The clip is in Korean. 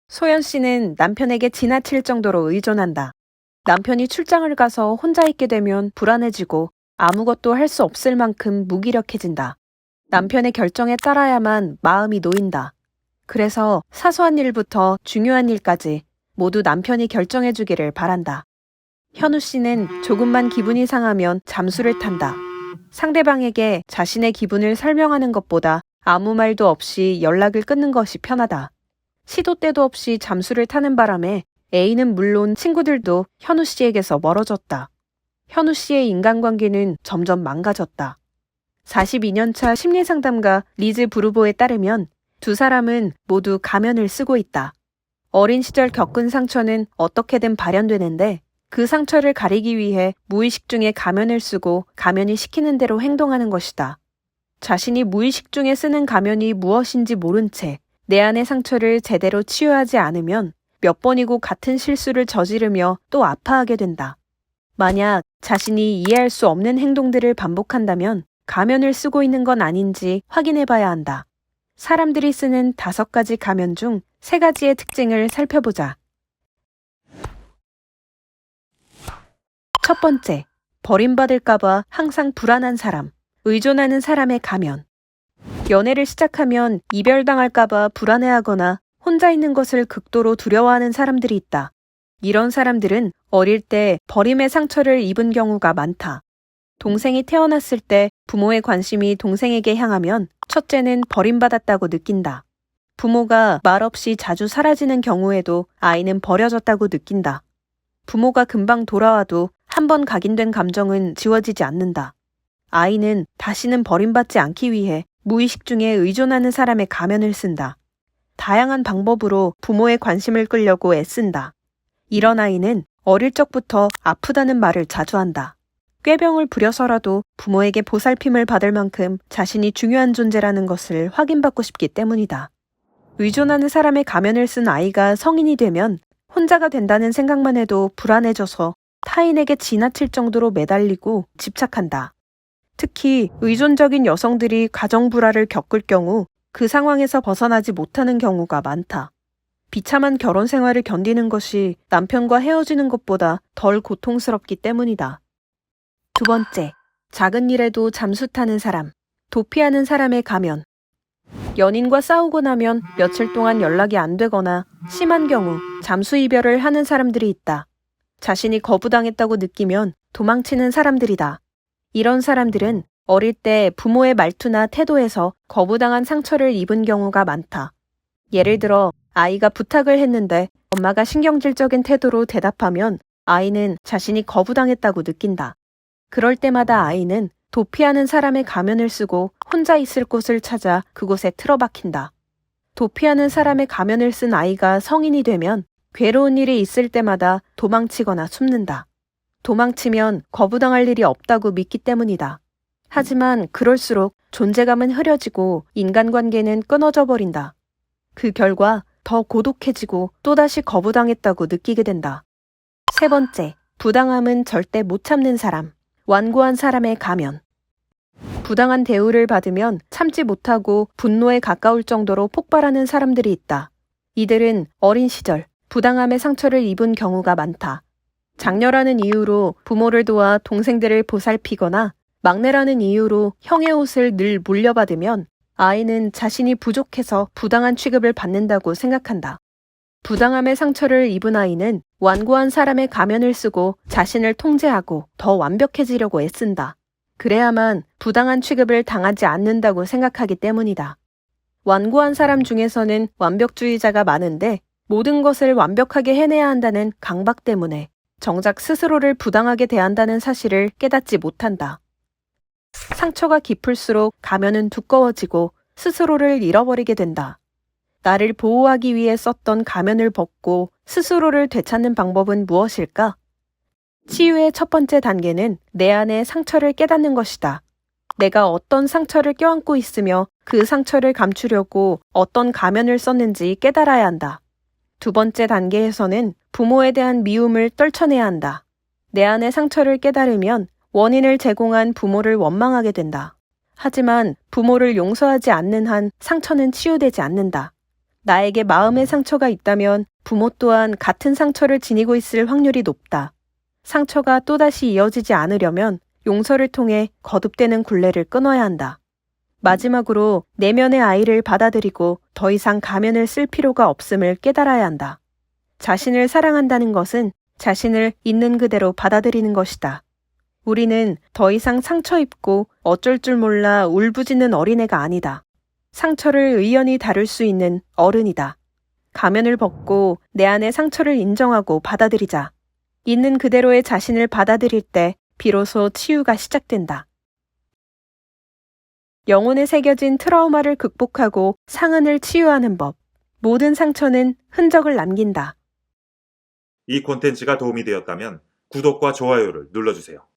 소연 씨는 남편에게 지나칠 정도로 의존한다. 남편이 출장을 가서 혼자 있게 되면 불안해지고 아무것도 할 수 없을 만큼 무기력해진다. 남편의 결정에 따라야만 마음이 놓인다. 그래서 사소한 일부터 중요한 일까지 모두 남편이 결정해주기를 바란다. 현우 씨는 조금만 기분이 상하면 잠수를 탄다. 상대방에게 자신의 기분을 설명하는 것보다 아무 말도 없이 연락을 끊는 것이 편하다. 시도 때도 없이 잠수를 타는 바람에 A는 물론 친구들도 현우 씨에게서 멀어졌다. 현우 씨의 인간관계는 점점 망가졌다. 42년차 심리상담가 리즈 브루보에 따르면 두 사람은 모두 가면을 쓰고 있다. 어린 시절 겪은 상처는 어떻게든 발현되는데 그 상처를 가리기 위해 무의식 중에 가면을 쓰고 가면이 시키는 대로 행동하는 것이다. 자신이 무의식 중에 쓰는 가면이 무엇인지 모른 채 내 안의 상처를 제대로 치유하지 않으면 몇 번이고 같은 실수를 저지르며 또 아파하게 된다. 만약 자신이 이해할 수 없는 행동들을 반복한다면 가면을 쓰고 있는 건 아닌지 확인해 봐야 한다. 사람들이 쓰는 5가지 가면 중 3가지의 특징을 살펴보자. 첫 번째, 버림받을까봐 항상 불안한 사람, 의존하는 사람의 가면. 연애를 시작하면 이별당할까봐 불안해하거나 혼자 있는 것을 극도로 두려워하는 사람들이 있다. 이런 사람들은 어릴 때 버림의 상처를 입은 경우가 많다. 동생이 태어났을 때 부모의 관심이 동생에게 향하면 첫째는 버림받았다고 느낀다. 부모가 말없이 자주 사라지는 경우에도 아이는 버려졌다고 느낀다. 부모가 금방 돌아와도 한 번 각인된 감정은 지워지지 않는다. 아이는 다시는 버림받지 않기 위해 무의식 중에 의존하는 사람의 가면을 쓴다. 다양한 방법으로 부모의 관심을 끌려고 애쓴다. 이런 아이는 어릴 적부터 아프다는 말을 자주 한다. 꾀병을 부려서라도 부모에게 보살핌을 받을 만큼 자신이 중요한 존재라는 것을 확인받고 싶기 때문이다. 의존하는 사람의 가면을 쓴 아이가 성인이 되면 혼자가 된다는 생각만 해도 불안해져서 타인에게 지나칠 정도로 매달리고 집착한다. 특히 의존적인 여성들이 가정 불화를 겪을 경우 그 상황에서 벗어나지 못하는 경우가 많다. 비참한 결혼 생활을 견디는 것이 남편과 헤어지는 것보다 덜 고통스럽기 때문이다. 두 번째, 작은 일에도 잠수 타는 사람, 도피하는 사람의 가면. 연인과 싸우고 나면 며칠 동안 연락이 안 되거나 심한 경우 잠수 이별을 하는 사람들이 있다. 자신이 거부당했다고 느끼면 도망치는 사람들이다. 이런 사람들은 어릴 때 부모의 말투나 태도에서 거부당한 상처를 입은 경우가 많다. 예를 들어 아이가 부탁을 했는데 엄마가 신경질적인 태도로 대답하면 아이는 자신이 거부당했다고 느낀다. 그럴 때마다 아이는 도피하는 사람의 가면을 쓰고 혼자 있을 곳을 찾아 그곳에 틀어박힌다. 도피하는 사람의 가면을 쓴 아이가 성인이 되면 괴로운 일이 있을 때마다 도망치거나 숨는다. 도망치면 거부당할 일이 없다고 믿기 때문이다. 하지만 그럴수록 존재감은 흐려지고 인간관계는 끊어져 버린다. 그 결과 더 고독해지고 또다시 거부당했다고 느끼게 된다. 세 번째, 부당함은 절대 못 참는 사람, 완고한 사람의 가면. 부당한 대우를 받으면 참지 못하고 분노에 가까울 정도로 폭발하는 사람들이 있다. 이들은 어린 시절 부당함의 상처를 입은 경우가 많다. 장녀라는 이유로 부모를 도와 동생들을 보살피거나 막내라는 이유로 형의 옷을 늘 물려받으면 아이는 자신이 부족해서 부당한 취급을 받는다고 생각한다. 부당함의 상처를 입은 아이는 완고한 사람의 가면을 쓰고 자신을 통제하고 더 완벽해지려고 애쓴다. 그래야만 부당한 취급을 당하지 않는다고 생각하기 때문이다. 완고한 사람 중에서는 완벽주의자가 많은데 모든 것을 완벽하게 해내야 한다는 강박 때문에 정작 스스로를 부당하게 대한다는 사실을 깨닫지 못한다. 상처가 깊을수록 가면은 두꺼워지고 스스로를 잃어버리게 된다. 나를 보호하기 위해 썼던 가면을 벗고 스스로를 되찾는 방법은 무엇일까? 치유의 첫 번째 단계는 내 안의 상처를 깨닫는 것이다. 내가 어떤 상처를 껴안고 있으며 그 상처를 감추려고 어떤 가면을 썼는지 깨달아야 한다. 두 번째 단계에서는 부모에 대한 미움을 떨쳐내야 한다. 내 안의 상처를 깨달으면 원인을 제공한 부모를 원망하게 된다. 하지만 부모를 용서하지 않는 한 상처는 치유되지 않는다. 나에게 마음의 상처가 있다면 부모 또한 같은 상처를 지니고 있을 확률이 높다. 상처가 또다시 이어지지 않으려면 용서를 통해 거듭되는 굴레를 끊어야 한다. 마지막으로 내면의 아이를 받아들이고 더 이상 가면을 쓸 필요가 없음을 깨달아야 한다. 자신을 사랑한다는 것은 자신을 있는 그대로 받아들이는 것이다. 우리는 더 이상 상처 입고 어쩔 줄 몰라 울부짖는 어린애가 아니다. 상처를 의연히 다룰 수 있는 어른이다. 가면을 벗고 내 안의 상처를 인정하고 받아들이자. 있는 그대로의 자신을 받아들일 때 비로소 치유가 시작된다. 영혼에 새겨진 트라우마를 극복하고 상흔을 치유하는 법. 모든 상처는 흔적을 남긴다. 이 콘텐츠가 도움이 되었다면 구독과 좋아요를 눌러주세요.